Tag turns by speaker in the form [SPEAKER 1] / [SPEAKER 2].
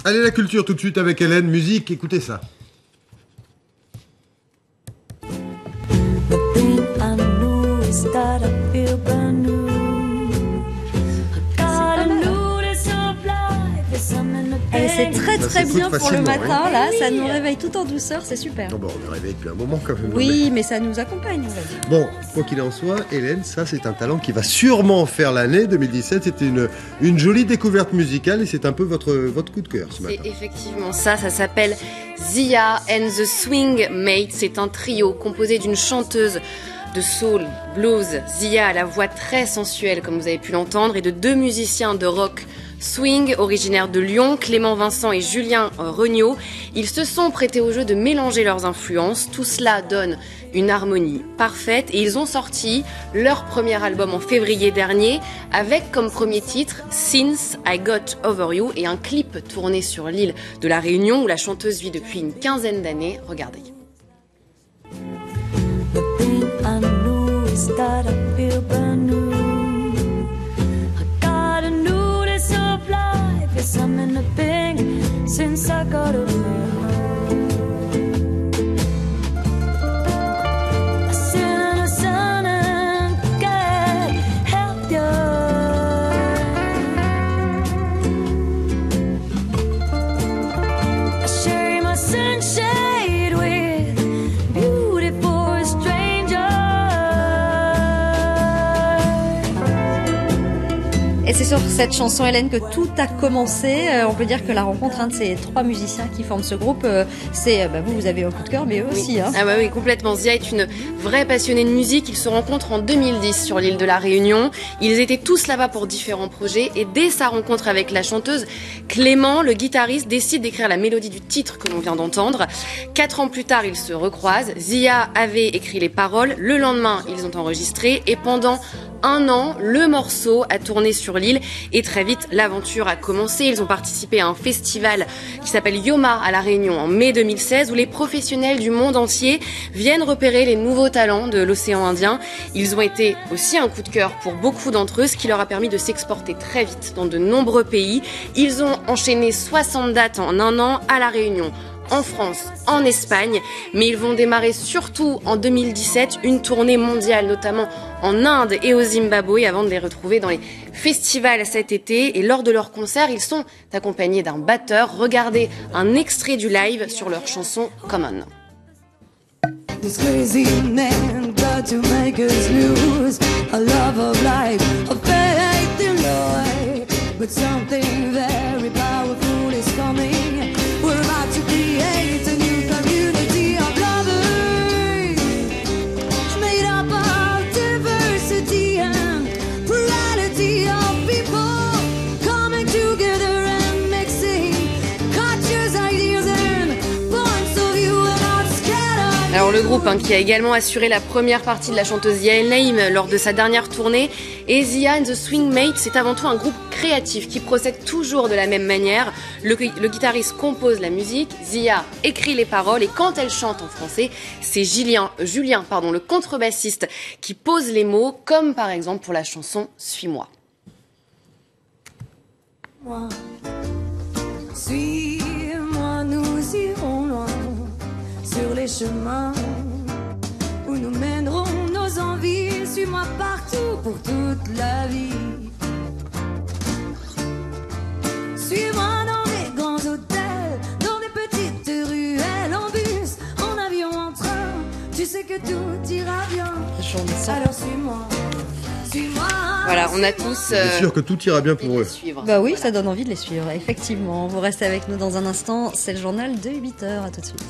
[SPEAKER 1] Allez, la culture tout de suite avec Hélène. Musique, écoutez ça.
[SPEAKER 2] C'est très bien pour le matin, là, ça nous réveille tout en douceur, c'est super.
[SPEAKER 1] Oh bon, on est réveillé depuis un moment quand même.
[SPEAKER 2] Oui, mais ça nous accompagne, on va dire.
[SPEAKER 1] Bon, quoi qu'il en soit, Hélène, ça c'est un talent qui va sûrement faire l'année 2017. C'était une jolie découverte musicale et c'est un peu votre coup de cœur ce matin.
[SPEAKER 3] C'est effectivement ça s'appelle Zia and the Swing Mates. C'est un trio composé d'une chanteuse de soul, blues, Zia à la voix très sensuelle comme vous avez pu l'entendre, et de deux musiciens de rock swing originaires de Lyon, Clément Vincent et Julien Regnault. Ils se sont prêtés au jeu de mélanger leurs influences. Tout cela donne une harmonie parfaite et ils ont sorti leur premier album en février dernier avec comme premier titre Since I Got Over You et un clip tourné sur l'île de la Réunion où la chanteuse vit depuis une quinzaine d'années. Regardez.
[SPEAKER 4] I'm in the ping since I got over you. I sit in the sun and can't help you. I share my sunshade with beautiful strangers.
[SPEAKER 2] Et c'est sur cette chanson, Hélène, que tout a commencé. On peut dire que la rencontre de ces trois musiciens qui forment ce groupe, c'est vous avez un coup de cœur, mais eux aussi. Hein.
[SPEAKER 3] Ah bah oui, complètement. Zia est une vraie passionnée de musique. Ils se rencontrent en 2010 sur l'île de la Réunion. Ils étaient tous là-bas pour différents projets. Et dès sa rencontre avec la chanteuse, Clément, le guitariste, décide d'écrire la mélodie du titre que l'on vient d'entendre. 4 ans plus tard, ils se recroisent. Zia avait écrit les paroles. Le lendemain, ils ont enregistré. Et pendant 1 an, le morceau a tourné sur l'île et très vite l'aventure a commencé. Ils ont participé à un festival qui s'appelle Yoma à La Réunion en mai 2016 où les professionnels du monde entier viennent repérer les nouveaux talents de l'océan Indien. Ils ont été aussi un coup de cœur pour beaucoup d'entre eux, ce qui leur a permis de s'exporter très vite dans de nombreux pays. Ils ont enchaîné 60 dates en 1 an à La Réunion, en France, en Espagne, mais ils vont démarrer surtout en 2017 une tournée mondiale, notamment en Inde et au Zimbabwe, avant de les retrouver dans les festivals cet été. Et lors de leurs concerts, ils sont accompagnés d'un batteur. Regardez un extrait du live sur leur chanson Common.
[SPEAKER 4] This crazy man got to make us lose a love of life, a faith in joy, but something very powerful is coming. We're about to create a new community of lovers, made up of diversity and plurality of people coming together and mixing cultures, ideas and points of view and not scattered.
[SPEAKER 3] Alors le groupe qui a également assuré la première partie de la chanteuse Yael Naïm lors de sa dernière tournée. Et Zia and the Swing Mates, c'est avant tout un groupe créatif qui procède toujours de la même manière. Le guitariste compose la musique, Zia écrit les paroles et quand elle chante en français, c'est Julien, le contrebassiste qui pose les mots, comme par exemple pour la chanson Suis-moi.
[SPEAKER 4] Moi, suis-moi, nous irons loin sur les chemins où nous mènerons nos envies. Suis-moi partout pour toute la vie. Suis-moi dans des grands hôtels, dans des petites ruelles, en bus, en avion, en train. Tu sais que tout ira bien. Alors suis-moi, suis-moi.
[SPEAKER 3] Voilà, on a tous...
[SPEAKER 1] C'est sûr que tout ira bien pour eux.
[SPEAKER 2] Bah oui, ça donne envie de les suivre, effectivement. Vous restez avec nous dans un instant, c'est le journal de 8h, à tout de suite.